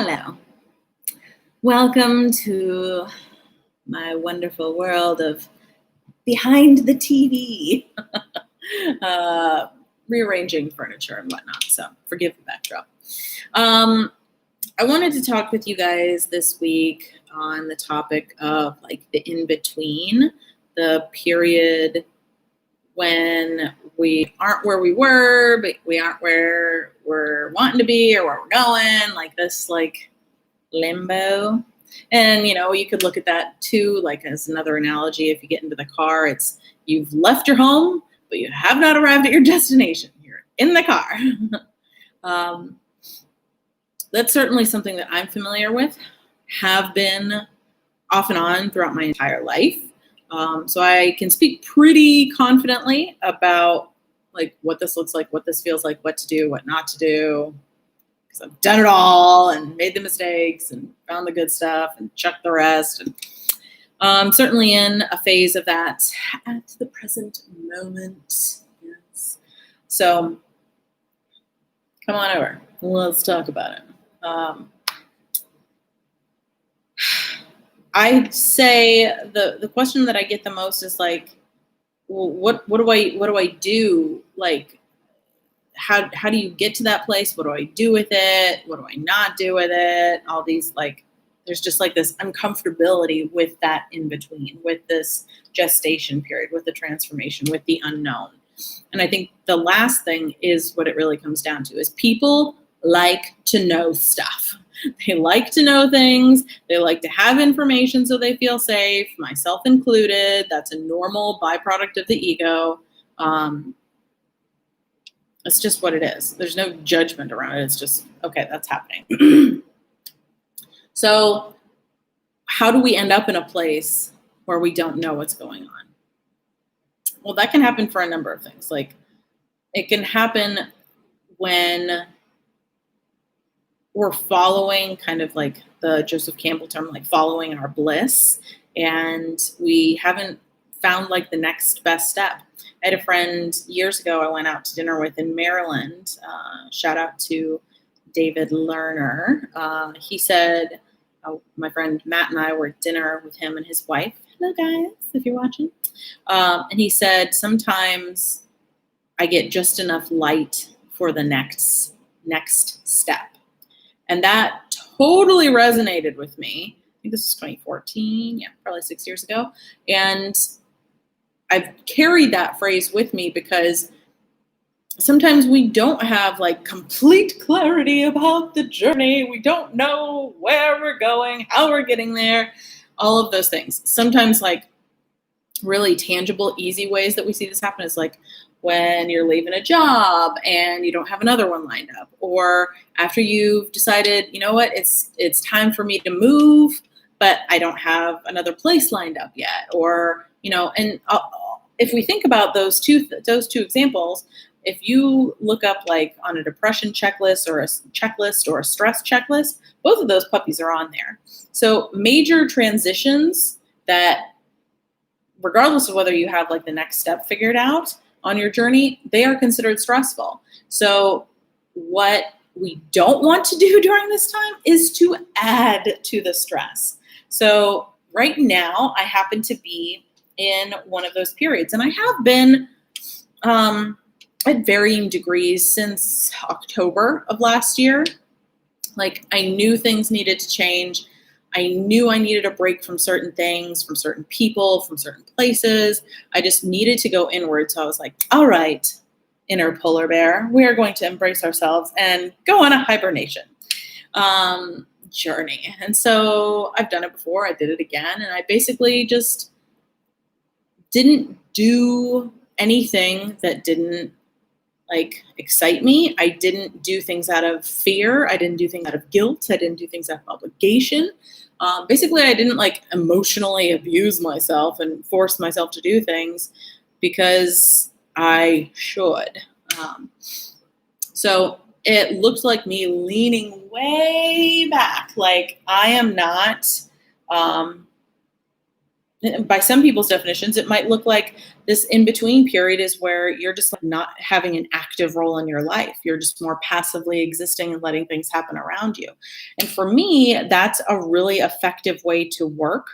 Hello. Welcome to my wonderful world of behind the TV, rearranging furniture and whatnot. So forgive the backdrop. I wanted to talk with you guys this week on the topic of like the in-between, the period when we aren't where we were, but we aren't where we're wanting to be or where we're going, like this like limbo. And, you could look at that too, like as another analogy. If you get into the car, it's you've left your home, but you have not arrived at your destination. You're in the car. That's certainly something that I'm familiar with, have been off and on throughout my entire life. So I can speak pretty confidently about like what this looks like, what this feels like, what to do, what not to do. Because I've done it all and made the mistakes and found the good stuff and chucked the rest. And certainly in a phase of that at the present moment. Yes. So come on over. Let's talk about it. I'd say the question that I get the most is like, well, what do I do? Like, how do you get to that place? What do I do with it? What do I not do with it? All these like, there's just like this uncomfortability with that in between, with this gestation period, with the transformation, with the unknown. And I think the last thing is what it really comes down to is people like to know stuff. They like to know things. They like to have information so they feel safe, myself included. That's a normal byproduct of the ego. It's just what it is. There's no judgment around it. It's just, okay, that's happening. So how do we end up in a place where we don't know what's going on? Well, that can happen for a number of things. Like it can happen when we're following kind of like the Joseph Campbell term, like following our bliss, and we haven't found like the next best step. I had a friend years ago I went out to dinner with in Maryland. Shout out to David Lerner. He said, my friend Matt and I were at dinner with him and his wife. Hello guys, if you're watching. And he said, sometimes I get just enough light for the next step. And that totally resonated with me. I think this is 2014. Yeah, probably 6 years ago. And I've carried that phrase with me because sometimes we don't have like complete clarity about the journey. We don't know where we're going, how we're getting there, all of those things. Sometimes like really tangible, easy ways that we see this happen is like when you're leaving a job and you don't have another one lined up, or after you've decided, you know what, it's time for me to move, but I don't have another place lined up yet, or and if we think about those two examples, if you look up like on a depression checklist or a stress checklist, both of those puppies are on there. So major transitions that, regardless of whether you have like the next step figured out on your journey, they are considered stressful. So what we don't want to do during this time is to add to the stress. So right now I happen to be in one of those periods, and I have been at varying degrees since October of last year. Like I knew things needed to change. I knew I needed a break from certain things, from certain people, from certain places. I just needed to go inward. So I was like, all right, inner polar bear, we are going to embrace ourselves and go on a hibernation journey. And so I've done it before. I did it again. And I basically just didn't do anything that didn't like excite me. I didn't do things out of fear. I didn't do things out of guilt. I didn't do things out of obligation. Basically, I didn't like emotionally abuse myself and force myself to do things because I should. So it looked like me leaning way back. Like I am not by some people's definitions, it might look like this in between period is where you're just like not having an active role in your life. You're just more passively existing and letting things happen around you. And for me, that's a really effective way to work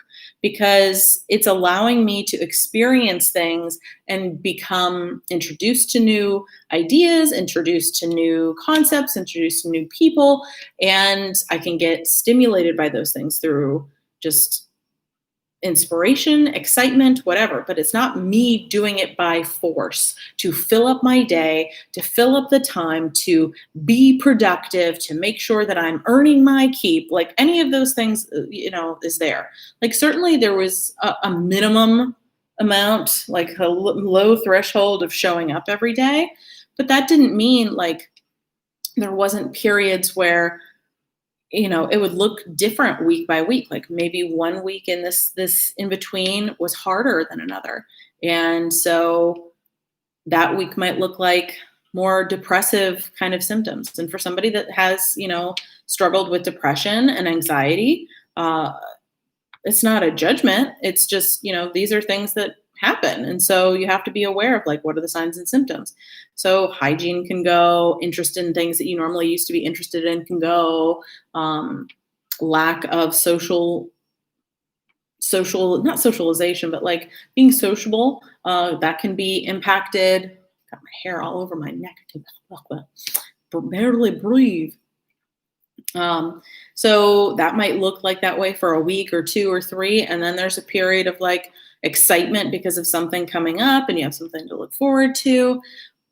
because it's allowing me to experience things and become introduced to new ideas, introduced to new concepts, introduced to new people. And I can get stimulated by those things through just inspiration, excitement, whatever, but it's not me doing it by force to fill up my day, to fill up the time, to be productive, to make sure that I'm earning my keep. Like any of those things, is there. Like certainly there was a minimum amount, like a low threshold of showing up every day, but that didn't mean like there wasn't periods where it would look different week by week. Like maybe one week in this in between was harder than another. And so that week might look like more depressive kind of symptoms. And for somebody that has, struggled with depression and anxiety, it's not a judgment. It's just, these are things that happen. And so you have to be aware of like, what are the signs and symptoms? So hygiene can go, interest in things that you normally used to be interested in can go, lack of not socialization, but like being sociable, that can be impacted. Got my hair all over my neck. I can barely breathe. So that might look like that way for a week or 2 or 3. And then there's a period of like excitement because of something coming up and you have something to look forward to.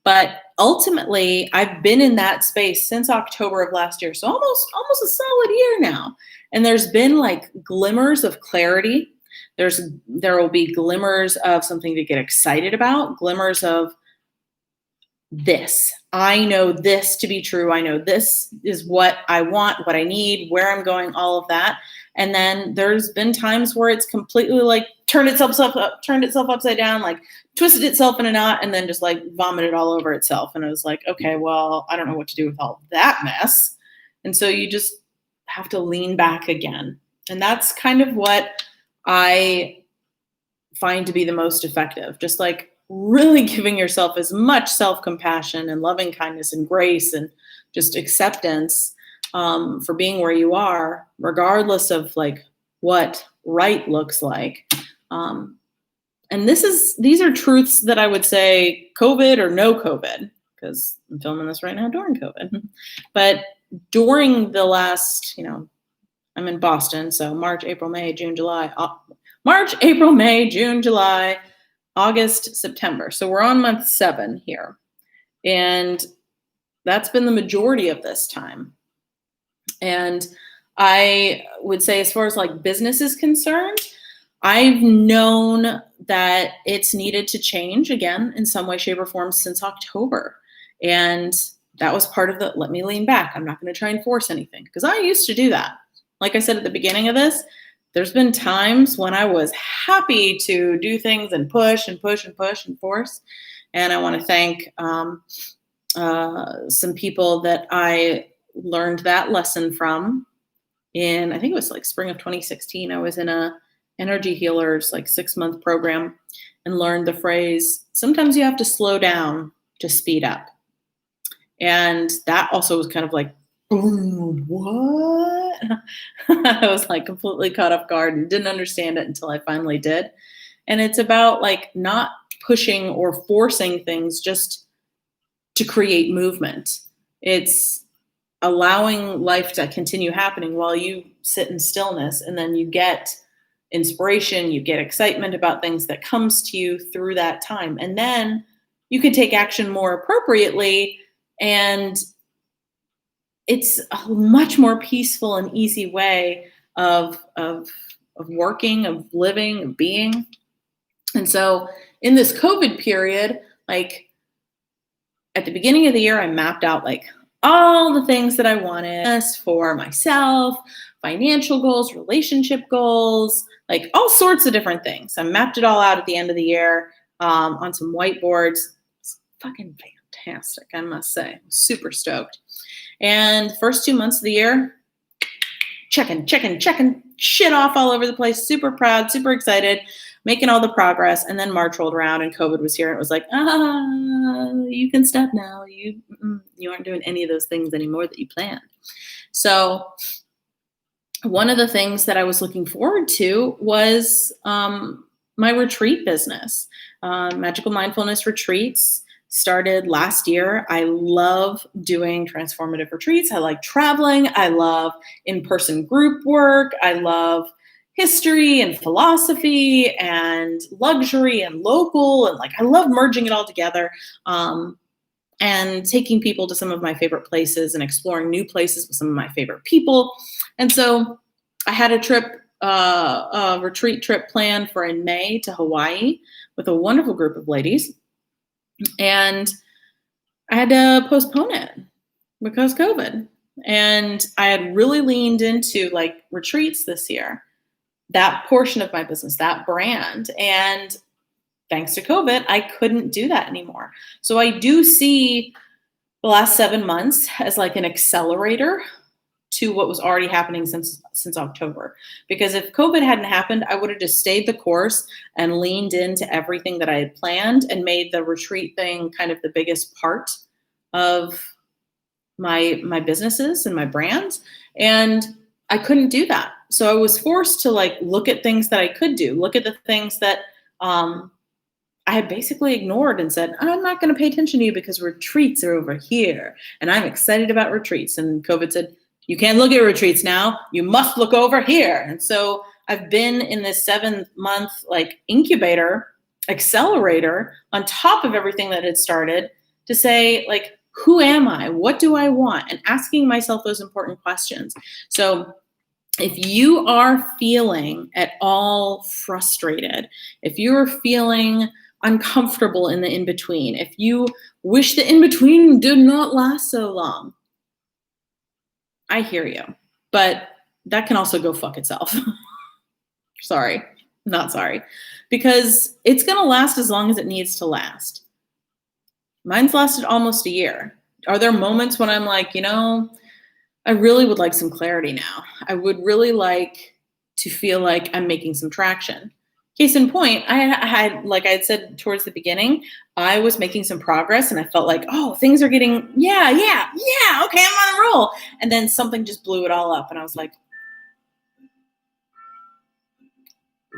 But ultimately, I've been in that space since October of last year. So almost a solid year now. And there's been like glimmers of clarity. There will be glimmers of something to get excited about, glimmers of this. I know this to be true. I know this is what I want, what I need, where I'm going, all of that. And then there's been times where it's completely like turned itself upside down, like twisted itself in a knot and then just like vomited all over itself. And I was like, okay, well, I don't know what to do with all that mess. And so you just have to lean back again. And that's kind of what I find to be the most effective. Just like really giving yourself as much self-compassion and loving kindness and grace and just acceptance for being where you are, regardless of like what right looks like. And these are truths that I would say COVID or no COVID, because I'm filming this right now during COVID. But during the last, I'm in Boston, so March, April, May, June, July, August, September. So we're on month 7 here. And that's been the majority of this time. And I would say as far as like business is concerned, I've known that it's needed to change again in some way, shape, or form since October. And that was part of the let me lean back. I'm not going to try and force anything because I used to do that. Like I said at the beginning of this, there's been times when I was happy to do things and push and push and push and force. And I want to thank some people that I learned that lesson from in, I think it was like spring of 2016. I was in a energy healers like 6-month program and learned the phrase, sometimes you have to slow down to speed up. And that also was kind of like, boom, what? I was like completely caught off guard and didn't understand it until I finally did. And it's about like not pushing or forcing things just to create movement. It's allowing life to continue happening while you sit in stillness, and then you get inspiration, you get excitement about things that comes to you through that time. And then you can take action more appropriately, and it's a much more peaceful and easy way of working, of living, of being. And so in this COVID period, like at the beginning of the year, I mapped out like all the things that I wanted for myself, financial goals, relationship goals, like all sorts of different things. I mapped it all out at the end of the year on some whiteboards. It's fucking fantastic, I must say. I'm super stoked. And the first 2 months of the year, checking, shit off all over the place, super proud, super excited, making all the progress. And then March rolled around and COVID was here. And it was like, you can stop now. You aren't doing any of those things anymore that you planned. So one of the things that I was looking forward to was my retreat business. Magical Mindfulness Retreats started last year. I love doing transformative retreats. I like traveling. I love in-person group work. I love history and philosophy and luxury and local. And I love merging it all together and taking people to some of my favorite places and exploring new places with some of my favorite people. And so I had a retreat trip planned for in May to Hawaii with a wonderful group of ladies. And I had to postpone it because COVID. And I had really leaned into retreats this year, that portion of my business, that brand. And thanks to COVID, I couldn't do that anymore. So I do see the last 7 months as an accelerator to what was already happening since October. Because if COVID hadn't happened, I would have just stayed the course and leaned into everything that I had planned and made the retreat thing kind of the biggest part of my businesses and my brands. And I couldn't do that. So I was forced to look at things that I could do, look at the things that I had basically ignored and said, I'm not going to pay attention to you because retreats are over here. And I'm excited about retreats. And COVID said, you can't look at retreats now. You must look over here. And so I've been in this 7-month incubator, accelerator on top of everything that had started to say, who am I? What do I want? And asking myself those important questions. So if you are feeling at all frustrated, if you're feeling uncomfortable in the in-between, if you wish the in-between did not last so long, I hear you, but that can also go fuck itself. Sorry, not sorry, because it's going to last as long as it needs to last. Mine's lasted almost a year. Are there moments when I'm I really would like some clarity now. I would really like to feel like I'm making some traction. Case in point, I had, like I had said towards the beginning, I was making some progress and I felt things are getting, okay, I'm on a roll. And then something just blew it all up. And I was like,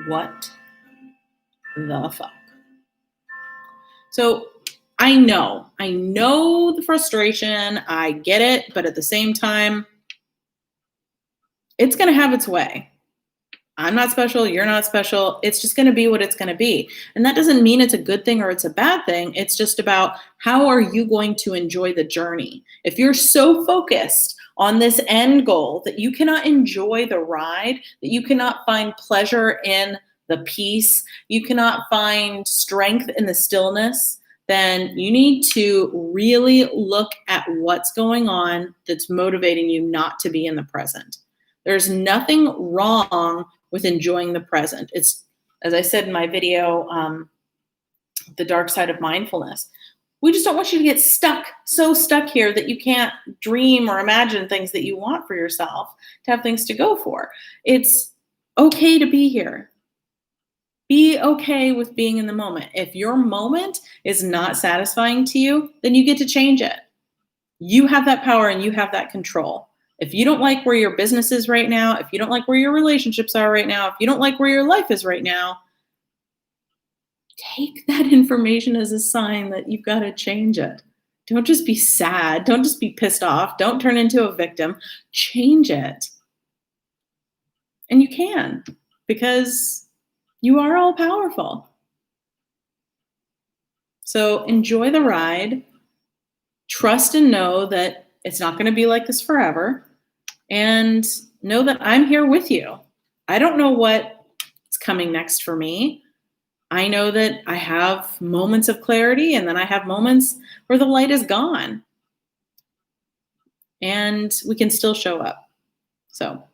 what the fuck? So I know the frustration. I get it. But at the same time, it's going to have its way. I'm not special. You're not special. It's just going to be what it's going to be. And that doesn't mean it's a good thing or it's a bad thing. It's just about how are you going to enjoy the journey? If you're so focused on this end goal that you cannot enjoy the ride, that you cannot find pleasure in the peace, you cannot find strength in the stillness, then you need to really look at what's going on that's motivating you not to be in the present. There's nothing wrong with enjoying the present. It's, as I said in my video, The Dark Side of Mindfulness. We just don't want you to get so stuck here that you can't dream or imagine things that you want for yourself, to have things to go for. It's okay to be here. Be okay with being in the moment. If your moment is not satisfying to you, then you get to change it. You have that power and you have that control. If you don't like where your business is right now, if you don't like where your relationships are right now, if you don't like where your life is right now, take that information as a sign that you've got to change it. Don't just be sad. Don't just be pissed off. Don't turn into a victim. Change it. And you can, because you are all powerful. So enjoy the ride. Trust and know that it's not going to be like this forever. And know that I'm here with you. I don't know what's coming next for me. I know that I have moments of clarity and then I have moments where the light is gone. And we can still show up. So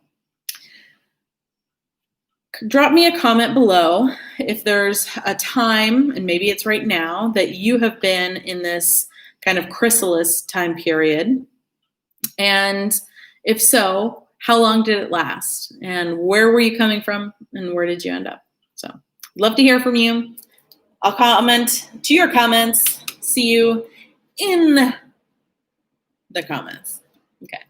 drop me a comment below if there's a time, and maybe it's right now, that you have been in this kind of chrysalis time period. And if so, how long did it last? And where were you coming from? And where did you end up? So love to hear from you. I'll comment to your comments. See you in the comments. Okay.